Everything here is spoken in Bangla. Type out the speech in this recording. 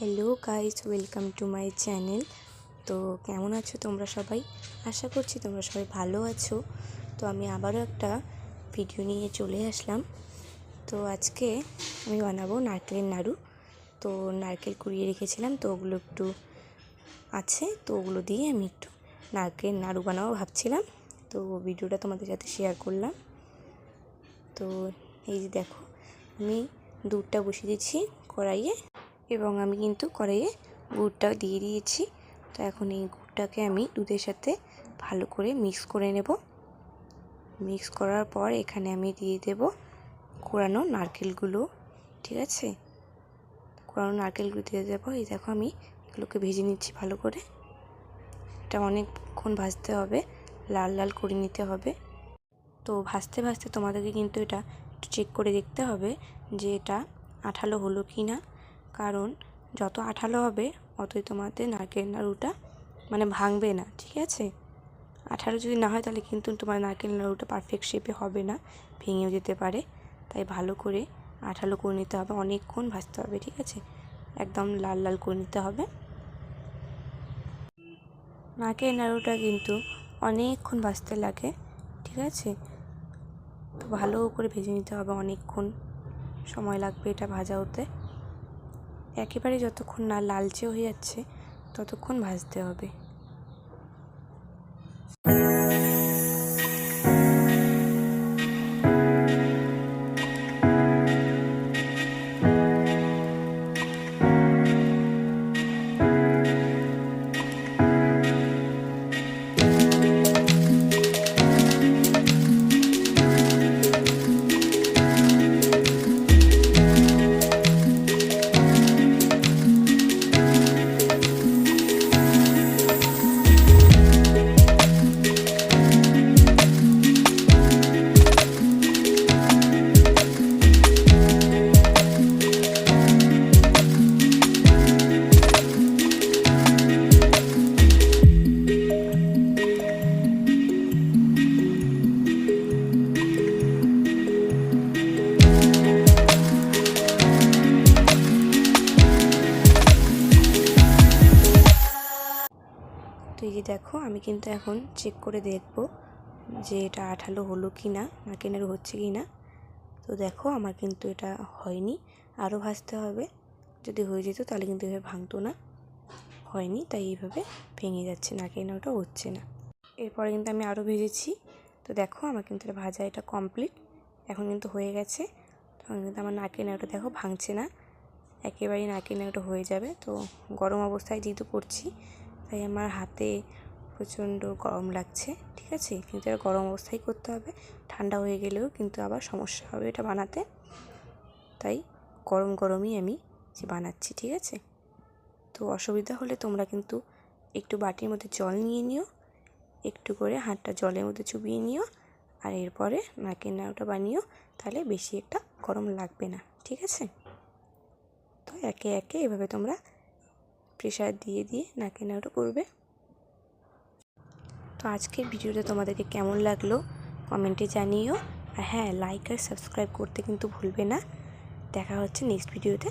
Hello guys, welcome to my channel. তো কেমন আছো তোমরা সবাই? আশা করছি তোমরা সবাই ভালো আছো। তো আমি আবারও একটা ভিডিও নিয়ে চলে আসলাম। তো আজকে আমি বানাবো নারকেলের নাড়ু। তো নারকেল কুড়িয়ে রেখেছিলাম, তো ওগুলো একটু আছে, তো ওগুলো দিয়ে আমি একটু নারকেলের নাড়ু বানাবো ভাবছিলাম। তো ভিডিওটা তোমাদের সাথে শেয়ার করলাম। তো এই যে দেখো, আমি দুধটা বসিয়ে দিচ্ছি কড়াইয়ে, এবং আমি কিন্তু কড়াইয়ে গুড়টা দিয়ে দিয়েছি। তো এখন এই গুড়টাকে আমি দুধের সাথে ভালো করে মিক্স করে নেব। মিক্স করার পর এখানে আমি দিয়ে দেব কোরানো নারকেলগুলো। ঠিক আছে, কোরানো নারকেলগুলো দিয়ে দেবো। এই দেখো, আমি এগুলোকে ভেজে নিচ্ছি ভালো করে। এটা অনেকক্ষণ ভাজতে হবে, লাল লাল করে নিতে হবে। তো ভাজতে ভাজতে তোমাদেরকে কিন্তু এটা একটু চেক করে দেখতে হবে যে এটা আঠালো হলো কি না, কারণ যত আঠালো হবে অতই তোমাদের নারকেল নাড়ুটা ভাঙবে না। ঠিক আছে, আঠালো যদি না হয় তাহলে কিন্তু তোমার নারকেল নাড়ুটা পারফেক্ট শেপে হবে না, ভেঙেও যেতে পারে। তাই ভালো করে আঠালো করে নিতে হবে, অনেকক্ষণ ভাজতে হবে। ঠিক আছে, একদম লাল লাল করে নিতে হবে। নারকেল নাড়ুটা কিন্তু অনেকক্ষণ ভাজতে লাগে। ঠিক আছে, তো ভালো করে ভেজে নিতে হবে, অনেকক্ষণ সময় লাগবে এটা ভাজা হতে। একেবারে যতক্ষণ না লালচে হয়ে যাচ্ছে ততক্ষণ ভাজতে হবে। তো এই যে দেখো, আমি কিন্তু এখন চেক করে দেখব যে এটা আঠালো হলো কি না, নারকেল নাড়ু হচ্ছে কি না। তো দেখো, আমার কিন্তু এটা হয়নি, আরও ভাজতে হবে। যদি হয়ে যেত তাহলে কিন্তু এভাবে ভাঙতো না, হয়নি, তাই এইভাবে ভেঙে যাচ্ছে, নারকেল নাড়ুটা হচ্ছে না। এরপরে কিন্তু আমি আরও ভেজেছি। তো দেখো, আমার কিন্তু এটা ভাজা এটা কমপ্লিট, এখন কিন্তু হয়ে গেছে। তখন কিন্তু আমার নারকেল নাড়ুটা দেখো ভাঙছে না, একেবারেই নারকেল নাড়ুটা হয়ে যাবে। তো গরম অবস্থায় যেহেতু করছি তাই আমার হাতে প্রচণ্ড গরম লাগছে। ঠিক আছে, কিন্তু এটা গরম অবস্থায় করতে হবে, ঠান্ডা হয়ে গেলেও কিন্তু আবার সমস্যা হবে এটা বানাতে। তাই গরম গরমই আমি বানাচ্ছি। ঠিক আছে, তো অসুবিধা হলে তোমরা কিন্তু একটু বাটির মধ্যে জল নিয়ে নিও, একটু করে হাতটা জলের মধ্যে চুবিয়ে নিও, আর এরপরে নারকেল নাড়ুটা বানিও, তাহলে বেশি একটা গরম লাগবে না। ঠিক আছে, তো একে একে এভাবে তোমরা প্রেশার দিয়ে দিয়ে নারকেল নাড়ুটা করবে। তো আজকের ভিডিওটা তোমাদেরকে কেমন লাগলো কমেন্টে জানিও। আর হ্যাঁ, লাইক আর সাবস্ক্রাইব করতে কিন্তু ভুলবে না। দেখা হচ্ছে নেক্সট ভিডিওতে।